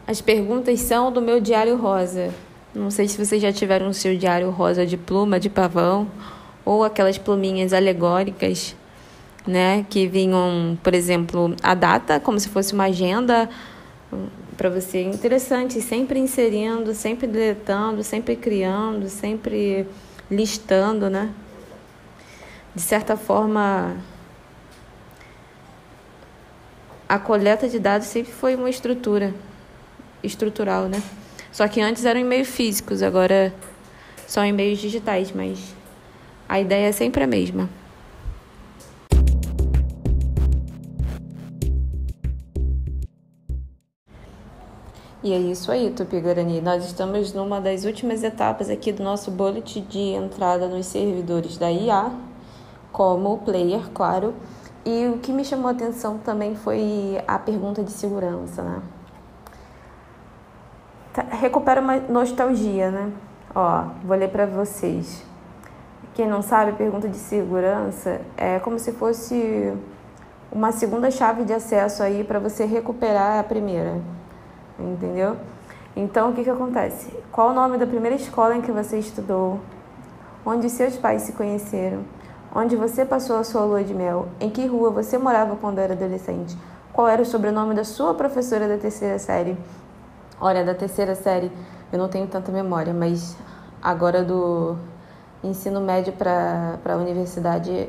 As perguntas são do meu diário rosa. Não sei se vocês já tiveram o seu diário rosa de pluma, de pavão, ou aquelas pluminhas alegóricas, né? Que vinham, por exemplo, a data, como se fosse uma agenda para você. Interessante, sempre inserindo, sempre deletando, sempre criando, sempre listando, né? De certa forma, a coleta de dados sempre foi uma estrutural, né? Só que antes eram e-mails físicos, agora são e-mails digitais, mas a ideia é sempre a mesma. E é isso aí, Tupi-Guarani. Nós estamos numa das últimas etapas aqui do nosso bullet de entrada nos servidores da IA, como player, claro. E o que me chamou a atenção também foi a pergunta de segurança, né? Recupera uma nostalgia, né? Ó, vou ler para vocês. Quem não sabe, pergunta de segurança é como se fosse uma segunda chave de acesso aí para você recuperar a primeira, entendeu? Então, o que acontece? Qual o nome da primeira escola em que você estudou? Onde seus pais se conheceram? Onde você passou a sua lua de mel? Em que rua você morava quando era adolescente? Qual era o sobrenome da sua professora da terceira série? Olha, da terceira série eu não tenho tanta memória, mas agora do ensino médio para a universidade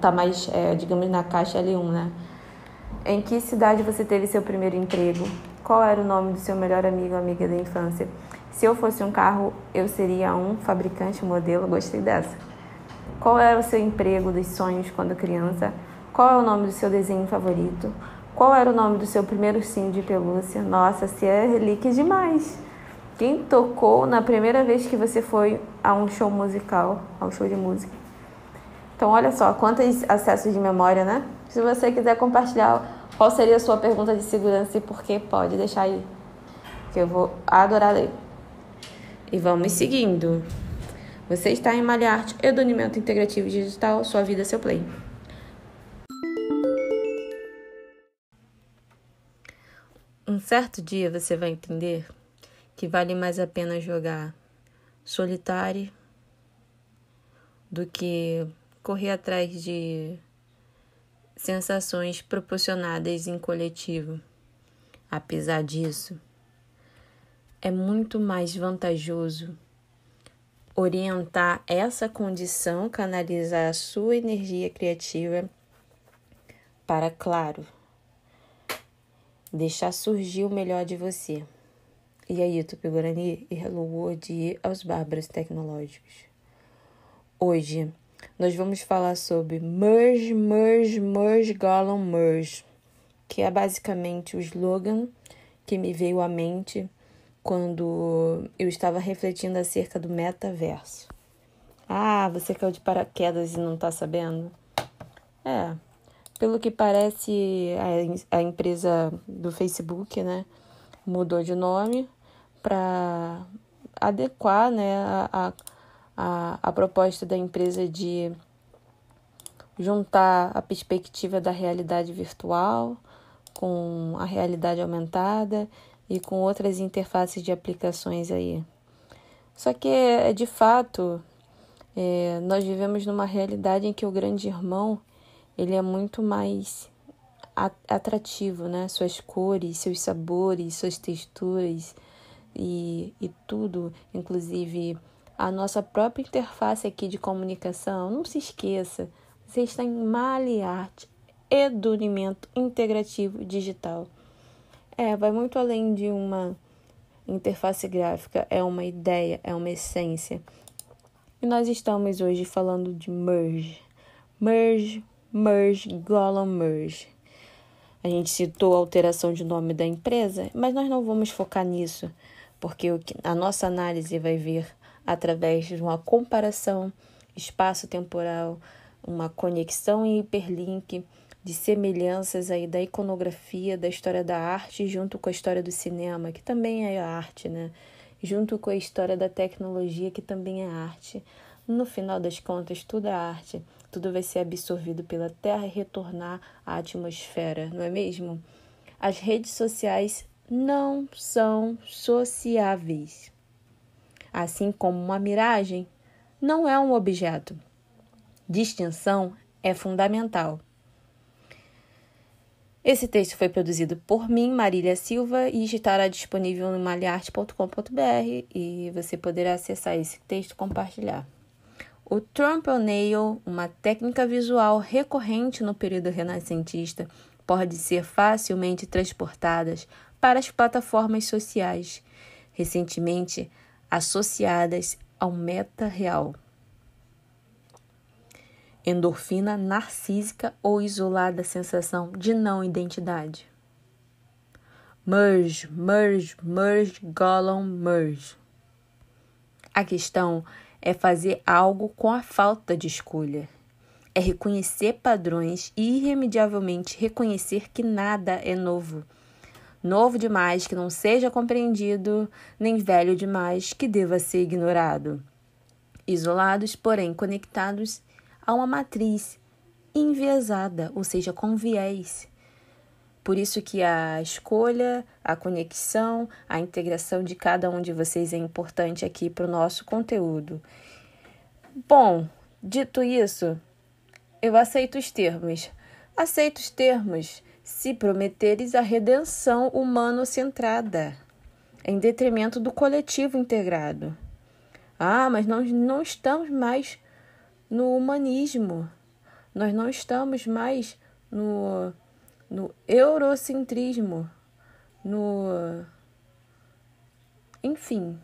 tá mais, digamos, na caixa L1, né? Em que cidade você teve seu primeiro emprego? Qual era o nome do seu melhor amigo ou amiga da infância? Se eu fosse um carro, eu seria um fabricante modelo. Gostei dessa. Qual era o seu emprego dos sonhos quando criança? Qual é o nome do seu desenho favorito? Qual era o nome do seu primeiro ursinho de pelúcia? Nossa, se é relíquia demais. Quem tocou na primeira vez que você foi a um show musical, ao show de música? Então, olha só, quantos acessos de memória, né? Se você quiser compartilhar qual seria a sua pergunta de segurança e por que, pode deixar aí, que eu vou adorar ler. E vamos seguindo. Você está em Malha Arte, Edunimento Integrativo Digital, sua vida, seu play. Um certo dia você vai entender que vale mais a pena jogar solitário do que correr atrás de sensações proporcionadas em coletivo. Apesar disso, é muito mais vantajoso orientar essa condição, canalizar a sua energia criativa para, claro, deixar surgir o melhor de você. E aí, Tupi-Guarani e Hello World e aos bárbaros tecnológicos. Hoje, nós vamos falar sobre Merge, Gollum, Merge, que é basicamente o slogan que me veio à mente quando eu estava refletindo acerca do metaverso. Ah, você caiu de paraquedas e não está sabendo? Pelo que parece, a empresa do Facebook, né, mudou de nome para adequar, né, a proposta da empresa de juntar a perspectiva da realidade virtual com a realidade aumentada e com outras interfaces de aplicações aí. Só que, de fato, nós vivemos numa realidade em que o grande irmão ele é muito mais atrativo, né? Suas cores, seus sabores, suas texturas e tudo, inclusive a nossa própria interface aqui de comunicação. Não se esqueça, você está em Malha Arte, Edunimento Integrativo Digital. Vai muito além de uma interface gráfica, é uma ideia, é uma essência. E nós estamos hoje falando de Merge, Gollum, Merge. A gente citou a alteração de nome da empresa, mas nós não vamos focar nisso, porque a nossa análise vai vir através de uma comparação espaço-temporal, uma conexão em hiperlink de semelhanças aí da iconografia, da história da arte, junto com a história do cinema, que também é arte, né? Junto com a história da tecnologia, que também é arte. No final das contas, tudo é arte. Tudo vai ser absorvido pela Terra e retornar à atmosfera, não é mesmo? As redes sociais não são sociáveis. Assim como uma miragem não é um objeto. Distinção é fundamental. Esse texto foi produzido por mim, Marília Silva, e estará disponível no maliarte.com.br e você poderá acessar esse texto e compartilhar. O thumbnail, uma técnica visual recorrente no período renascentista, pode ser facilmente transportada para as plataformas sociais, recentemente associadas ao meta real. Endorfina narcísica ou isolada sensação de não identidade. Merge, Gollum, merge. A questão é fazer algo com a falta de escolha. É reconhecer padrões e irremediavelmente reconhecer que nada é novo. Novo demais que não seja compreendido, nem velho demais que deva ser ignorado. Isolados, porém conectados a uma matriz enviesada, ou seja, com viés. Por isso que a escolha, a conexão, a integração de cada um de vocês é importante aqui para o nosso conteúdo. Bom, dito isso, eu aceito os termos. Aceito os termos se prometeres a redenção humano-centrada, em detrimento do coletivo integrado. Mas nós não estamos mais no humanismo. Nós não estamos mais no eurocentrismo, enfim,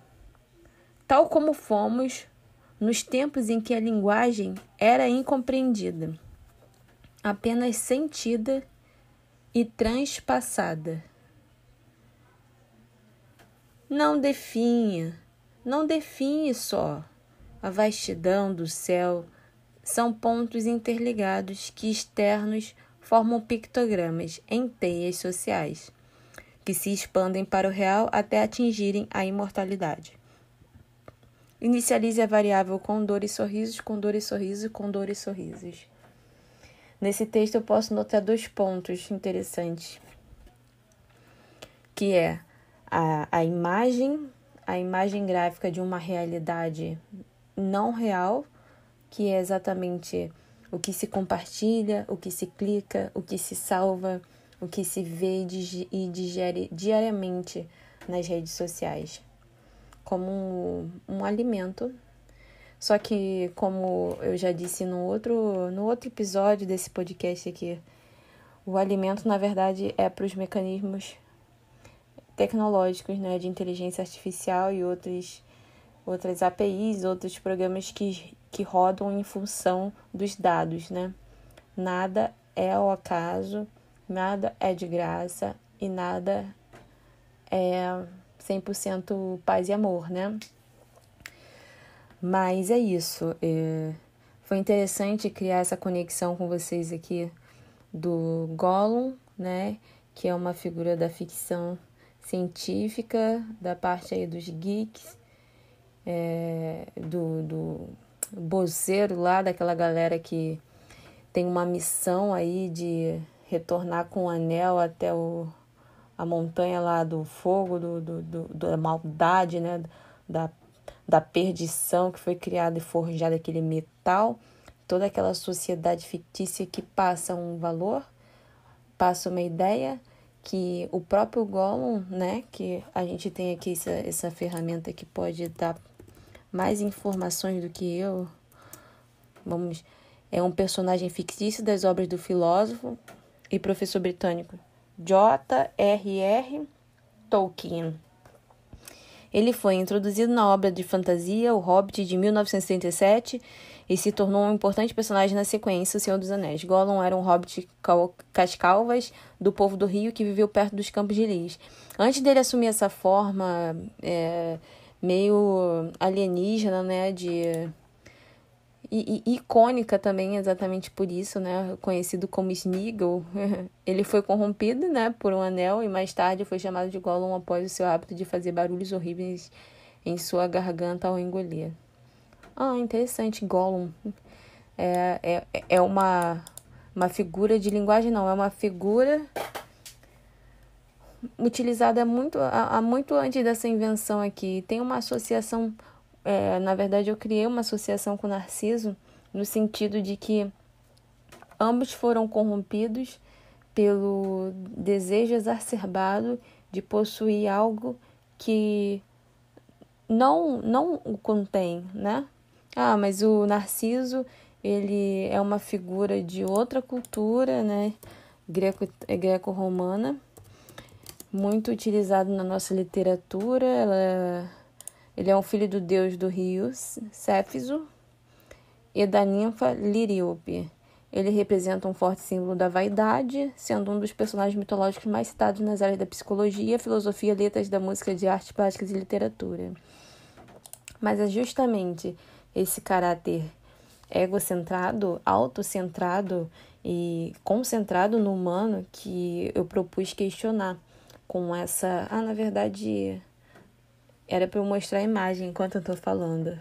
tal como fomos nos tempos em que a linguagem era incompreendida, apenas sentida e transpassada. Não definha só a vastidão do céu. São pontos interligados que externos formam pictogramas em teias sociais, que se expandem para o real até atingirem a imortalidade. Inicialize a variável com dor e sorrisos, com dor e sorriso, com dor e sorrisos. Nesse texto eu posso notar 2 pontos interessantes, que é a imagem gráfica de uma realidade não real, que é exatamente o que se compartilha, o que se clica, o que se salva, o que se vê e digere diariamente nas redes sociais, como um alimento. Só que, como eu já disse no outro episódio desse podcast aqui, o alimento, na verdade, é para os mecanismos tecnológicos, né, de inteligência artificial e outras APIs, outros programas que rodam em função dos dados, né? Nada é ao acaso, nada é de graça e nada é 100% paz e amor, né? Mas é isso. Foi interessante criar essa conexão com vocês aqui do Gollum, né? Que é uma figura da ficção científica, da parte aí dos geeks, do bozeiro lá, daquela galera que tem uma missão aí de retornar com o anel até a montanha lá do fogo, da maldade, né? Da perdição que foi criada e forjada aquele metal. Toda aquela sociedade fictícia que passa um valor, passa uma ideia, que o próprio Gollum, né? Que a gente tem aqui essa ferramenta que pode dar mais informações do que eu. É um personagem fictício das obras do filósofo e professor britânico J.R.R. Tolkien. Ele foi introduzido na obra de fantasia O Hobbit de 1937 e se tornou um importante personagem na sequência O Senhor dos Anéis. Gollum era um hobbit cascalvas do povo do Rio que viveu perto dos Campos de Lis. Antes dele assumir essa forma meio alienígena, né, e icônica também, exatamente por isso, né, conhecido como Sméagol, ele foi corrompido, né, por um anel e mais tarde foi chamado de Gollum após o seu hábito de fazer barulhos horríveis em sua garganta ao engolir. Interessante, Gollum. É uma figura de linguagem, não, é uma figura utilizada muito antes dessa invenção aqui. Tem uma associação, na verdade eu criei uma associação com o Narciso, no sentido de que ambos foram corrompidos pelo desejo exacerbado de possuir algo que não o contém, né? Mas o Narciso, ele é uma figura de outra cultura, né? Greco-romana, muito utilizado na nossa literatura. Ele é um filho do deus do rio, Céfiso, e da ninfa Liríope. Ele representa um forte símbolo da vaidade, sendo um dos personagens mitológicos mais citados nas áreas da psicologia, filosofia, letras da música, de artes plásticas e literatura. Mas é justamente esse caráter egocentrado, autocentrado e concentrado no humano que eu propus questionar com essa... na verdade, era para eu mostrar a imagem enquanto eu tô falando.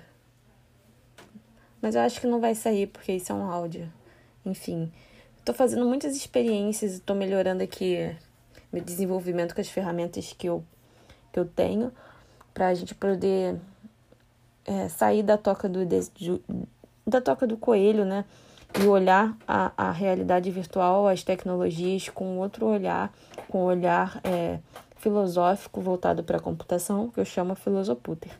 Mas eu acho que não vai sair, porque isso é um áudio. Enfim, estou fazendo muitas experiências e estou melhorando aqui meu desenvolvimento com as ferramentas que eu tenho para a gente poder sair da toca do coelho, né? E olhar a realidade virtual, as tecnologias com outro olhar, com um olhar filosófico voltado para a computação, que eu chamo Filosoputer.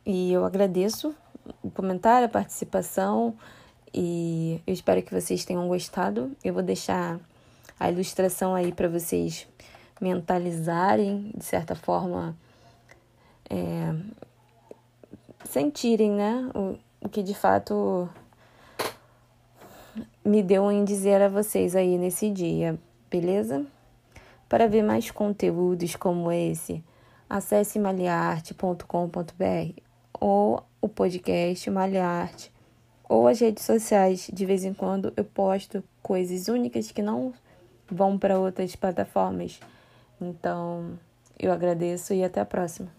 E eu agradeço o comentário, a participação, e eu espero que vocês tenham gostado. Eu vou deixar a ilustração aí para vocês mentalizarem, de certa forma, sentirem, né, o que de fato me deu em dizer a vocês aí nesse dia, beleza? Para ver mais conteúdos como esse, acesse malhaarte.com.br ou o podcast Malhaarte, ou as redes sociais. De vez em quando eu posto coisas únicas que não vão para outras plataformas. Então, eu agradeço e até a próxima.